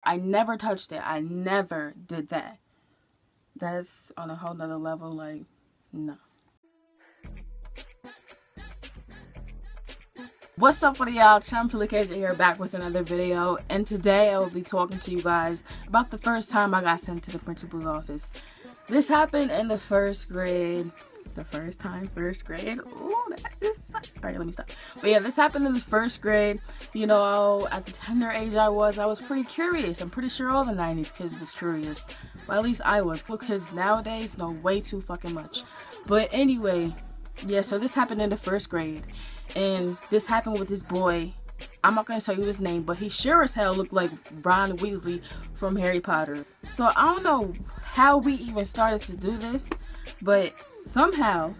I never touched it. I never did that. That's on a whole nother level. Like, no. What's up with y'all? Chum here, back with another video, and today I will be talking to you guys about the first time I got sent to the principal's office. This happened in the first grade. The first time, first grade. Ooh, that is... Alright, let me stop. But yeah, this happened in the first grade. You know, at the tender age I was pretty curious. I'm pretty sure all the 90s kids was curious. Well, at least I was. Because nowadays know way too fucking much. But anyway, yeah, so this happened in the first grade. And this happened with this boy. I'm not gonna tell you his name, but he sure as hell looked like Ron Weasley from Harry Potter. So I don't know how we even started to do this, but somehow,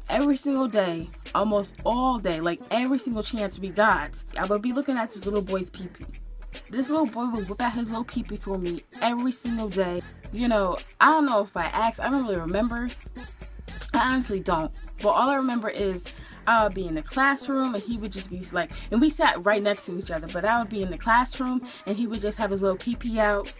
every single day, almost all day, like every single chance we got, I would be looking at this little boy's pee-pee. This little boy would whip out his little pee-pee for me every single day. You know, I don't know if I asked, I don't really remember. I honestly don't. But all I remember is I would be in the classroom and he would just be like, and we sat right next to each other, but I would be in the classroom and he would just have his little pee-pee out,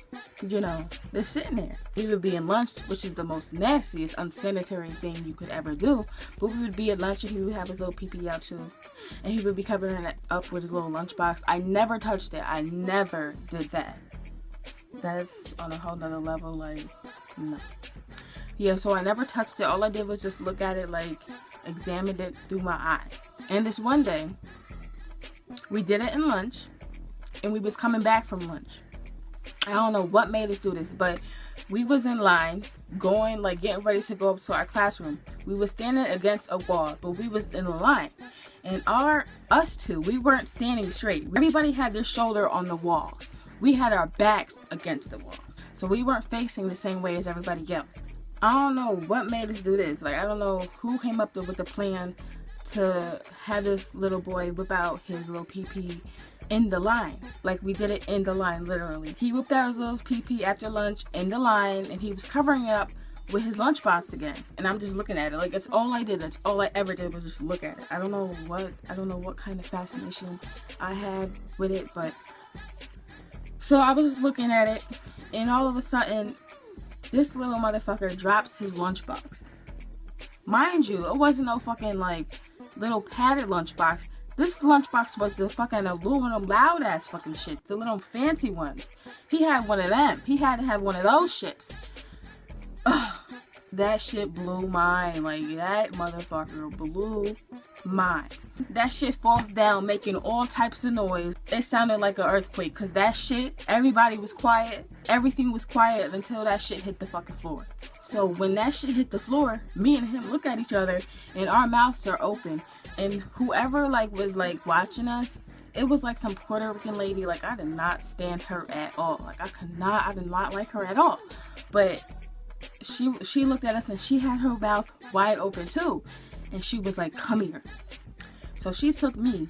you know, just sitting there. We would be in lunch, which is the most nastiest, unsanitary thing you could ever do, but we would be at lunch and he would have his little pee-pee out too. And he would be covering it up with his little lunchbox. I never touched it. I never did that. That's on a whole nother level, like, no. Yeah, so I never touched it. All I did was just look at it, like, examined it through my eyes. And this one day, we did it in lunch, and we was coming back from lunch. I don't know what made us do this, but we was in line, going, like, getting ready to go up to our classroom. We was standing against a wall, but we was in the line. And us two, we weren't standing straight. Everybody had their shoulder on the wall. We had our backs against the wall. So we weren't facing the same way as everybody else. I don't know what made us do this. Like, I don't know who came up with the plan to have this little boy whip out his little pee-pee in the line. Like, we did it in the line, literally. He whipped out his little pee-pee after lunch in the line, and he was covering it up with his lunchbox again. And I'm just looking at it. Like, that's all I did. That's all I ever did was just look at it. I don't know what kind of fascination I had with it, but... So I was just looking at it, and all of a sudden... this little motherfucker drops his lunchbox. Mind you, it wasn't no fucking, like, little padded lunchbox. This lunchbox was the fucking aluminum loud ass fucking shit. The little fancy ones. He had one of them. He had to have one of those shits. Ugh, that shit blew mine. Like, that motherfucker blew mine. That shit falls down making all types of noise. It sounded like an earthquake, because that shit, everybody was quiet. Everything was quiet until that shit hit the fucking floor. So when that shit hit the floor, me and him look at each other and our mouths are open. And whoever like was like watching us, it was like some Puerto Rican lady. Like, I did not stand her at all. Like, I did not like her at all. But she looked at us and she had her mouth wide open too. And she was like, come here. So she took me,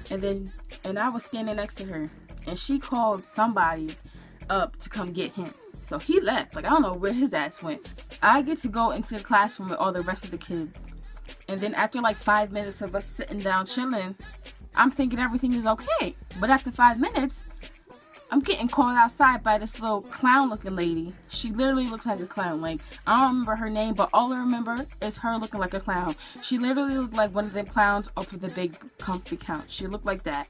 and I was standing next to her, and she called somebody up to come get him. So he left. Like, I don't know where his ass went. I get to go into the classroom with all the rest of the kids, and then after like 5 minutes of us sitting down chilling, I'm thinking everything is okay. But after 5 minutes, I'm getting called outside by this little clown looking lady. She literally looks like a clown. Like, I don't remember her name, but all I remember is her looking like a clown. She literally looked like one of them clowns off of the Big Comfy Couch. She looked like that.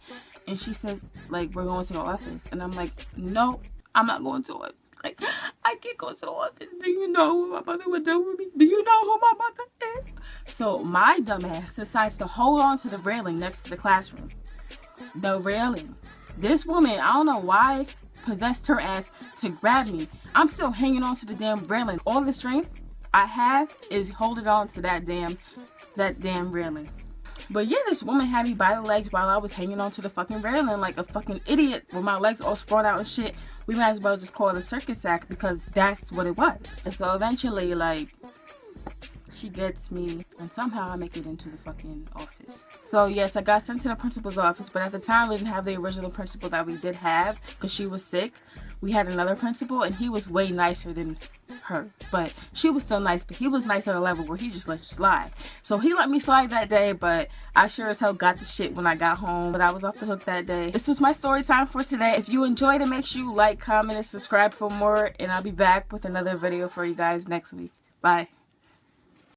And she says, like, we're going to the office. And I'm like, no, I'm not going to it. Like, I can't go to the office. Do you know what my mother would do with me? Do you know who my mother is? So my dumbass decides to hold on to the railing next to the classroom. The railing. This woman, I don't know why, possessed her ass to grab me. I'm still hanging on to the damn railing. All the strength I have is holding on to that damn railing. But yeah, this woman had me by the legs while I was hanging on to the fucking railing like a fucking idiot with my legs all sprawled out and shit. We might as well just call it a circus act, because that's what it was. And so eventually, like, she gets me, and somehow I make it into the fucking office. So yes, I got sent to the principal's office, but at the time we didn't have the original principal that we did have because she was sick. We had another principal, and he was way nicer than her, but she was still nice, but he was nice at a level where he just let you slide. So he let me slide that day, but I sure as hell got the shit when I got home, but I was off the hook that day. This was my story time for today. If you enjoyed it, make sure you like, comment, and subscribe for more, and I'll be back with another video for you guys next week. Bye.